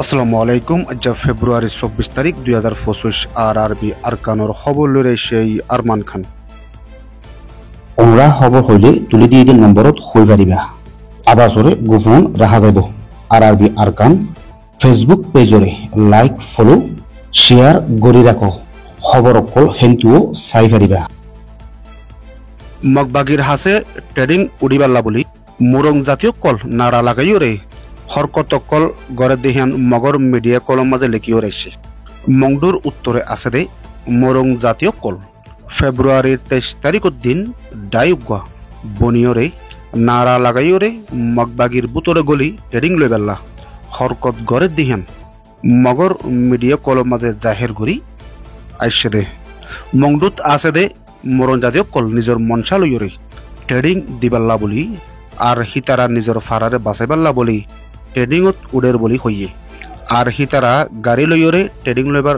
আসসালামু আলাইকুম। আজ ফেব্রুয়ারি 24 তারিখ 2025 আরবি আরকানোর খবর লইরে সেই আরমান খান। ওমরা খবর হইলে তুলি দিয়ে দিন নম্বরত হই পারিবা আবাসরে গোপন রাখা যাব। আরবি আরকান ফেসবুক পেজরে লাইক ফলো শেয়ার গড়ি রাখো। খবর অকল হেন্তুও চাই পারিবা। মগবাগির হাসে ট্রেডিং উড়িবাল্লা বলি মুরং জাতীয় কল নারা লাগাইও রে হরকত কল গড়ে দেহিয়ান মগর মিডিয়া কলম মাঝে লেখিও রেছে। মংডুর উত্তরে আছে দে মুরং জাতীয় কল ফেব্রুয়ারির 23 তারিখের দিন ডাইগুয়া বনিয়রে নারা লাগাইও রে মগবাগির বুতরে গলি ট্রেডিং লই বেল্লা হরকত গড়ে দিহান মগর মিডিয়া কলম মাঝে জাহের গড়ি আইসে দে। মংডুত আছে দে মরণ জাতীয় কল নিজের মনসা লইরে ট্রেডিং দিবাল্লা বলি আর হিতারা নিজের ফারারে বাঁচাইবাল্লা বলি ট্রেডিংত উড়ের বলি হইয়ে আর হিতারা গাড়ি লইরে ট্রেডিং লইবার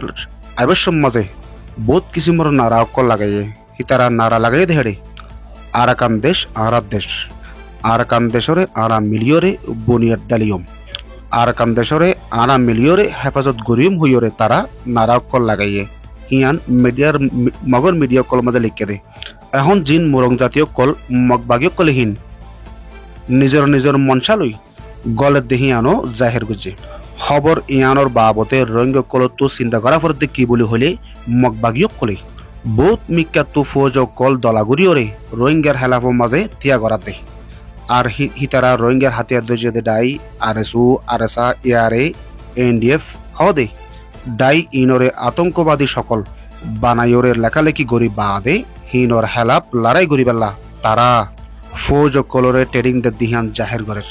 আবশ্যক মাঝে বহুত কিসিমর নারা অকল লাগাইয়ে হিতারা নারা লাগাই দেহেরে আরাকান দেশ আরাত দেশ আরাকান দেশরে আরা মিলিয়রে বনিয়ার ডালিয়ম আরাকান দেশরে আরা মিলিয়রে হেফাজত গরিয়ম হইরে তারা নারা অকল লাগাইয়ে হিয়ান মিডিয়ার মগর মিডিয়া কল মাঝে লিখে দে। এখন জিন মুরং জাতীয় কল মগবাগীয় কলহীন নিজের নিজের মনসা লই গলের দেহি আনো জাহের গুজে খবর ইয়ানোর বাবতে রোহিঙ্গ কলতো চিন্তা করা পড়তে কি বলি হলে মগবাগীয় কলে বহুত মিক্কাতু ফৌজ কল দলাগুড়িওরে রোহিঙ্গার হেলাফ মাঝে থিয়া করাতে দে আর হিতারা রোহিঙ্গার হাতিয়ার দে ডাই আরএসউ আরএসা এআরএ এনডিএফ হদে ডাই ইনরে আতঙ্কবাদী সকল বানাইরে লেখালেখি গরি বাদে হিনর হেলাপ লড়াই গরি বেলা তারা ফৌজ কলরে ট্রেডিং দে দিহান জাহের ঘরের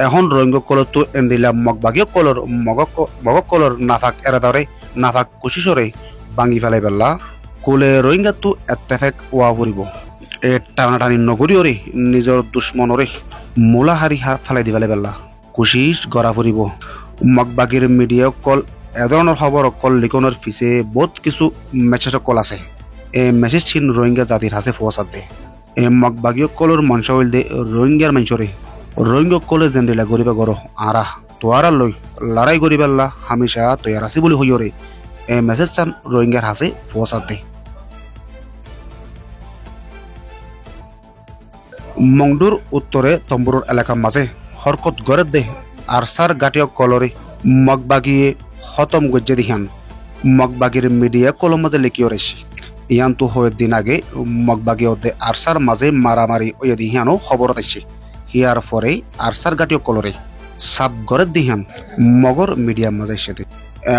এখন রোহিঙ্গ কলর তো এন্ডিলা মগবাগীয় কলর মগ কলর নাফাক এরাদারে নাফাক কুশিসরে ভাঙি ফেলাই বেলা কোলে রোহিঙ্গা তো এত্তেফেক ওয়া পড়িব এ টানাটানি নগরীয়রে নিজের দুশ্মনরে মোলাহারি ফেলাই দিবালে বেলা কুশিস গড়া পড়িব। মগবাগীর মিডিয়া কল এ ধরনের খবর কল লিখনের পিছে বহুত কিছু মেসেজ কল আছে। এই মেসেজ ছিন রোহিঙ্গা জাতির হাসে ফসাদ দে এ মগবাগীয় কলর মঞ্চ হইল দে রোহিঙ্গার মঞ্চরে রোহিঙ্গা কলে জেন্ডিলা গরিবা গড় আরা তোয়ারা লই লড়াই গরিবাল্লা হামেশা তৈয়ার আছে বলে হইরে এ মেসেজ চান রোহিঙ্গার হাসে ফসাদ দে। মংডুর উত্তরে তম্বুর এলাকার মাঝে হরকত গড়ে দে আরসার গাটিয় কলরে মগবাগিয়ে খতম গজ্জে দিহান মগবাগির মিডিয়া কলম মাঝে লিখিও রেছে ইয়ান তো হয়ে দিন আগে মগবাগি ওদে আরসার মাঝে মারামারি ওয়ে দিহানও খবরত আইছে হিয়ার পরে আরসার গাটিও কলরে সাপ গড়ে দিহান মগর মিডিয়া মাঝে সেতে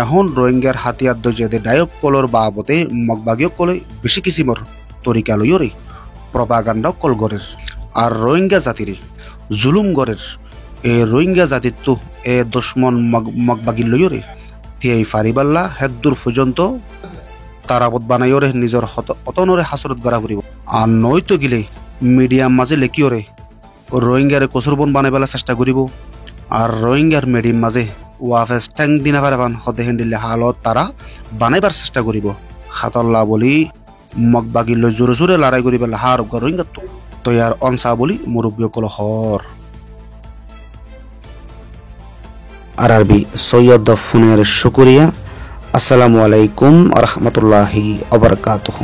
এখন রোহিঙ্গার হাতিয়ার দে ডায়ক কলর বাবতে মগবাগীয় কলে বেশি কিসিমর তরিকা লইরে প্রপাগান্ডা কল গড়ের আর রোহিঙ্গা জাতির জুলুম গড়ের এ রোহিঙ্গা জাতির তো এ দুশ্মন মগবাগি লইরে তিয়াই ফারিবাল্লা হেদুর পর্যন্ত তারাবত বানাইরে নিজের অতনরে হাসরত গড়া ফুরিব আর নয়তো গিলে মিডিয়াম মাঝে লেখিওরে রোহিঙ্গারে কচুরবন বানাই পেলার চেষ্টা করিব আর রোহিঙ্গার মিডিয়াম মাঝে ওয়াফেস ট্যাং দিনা পারাবান হদে হেন্ডিলে হালত তারা বানাইবার চেষ্টা করিব হাতল্লা বলি মগবাগি লৈ জোরে জোরে লড়াই করি পেলা হার রোহিঙ্গা তো তৈয়ার অনসা বলি মুরব্বী কল হর। আরবি সৈয়দ ফুনের শুকরিয়া। আসসালামু আলাইকুম আ রহমতুল্লাহি আ বারাকাতুহু।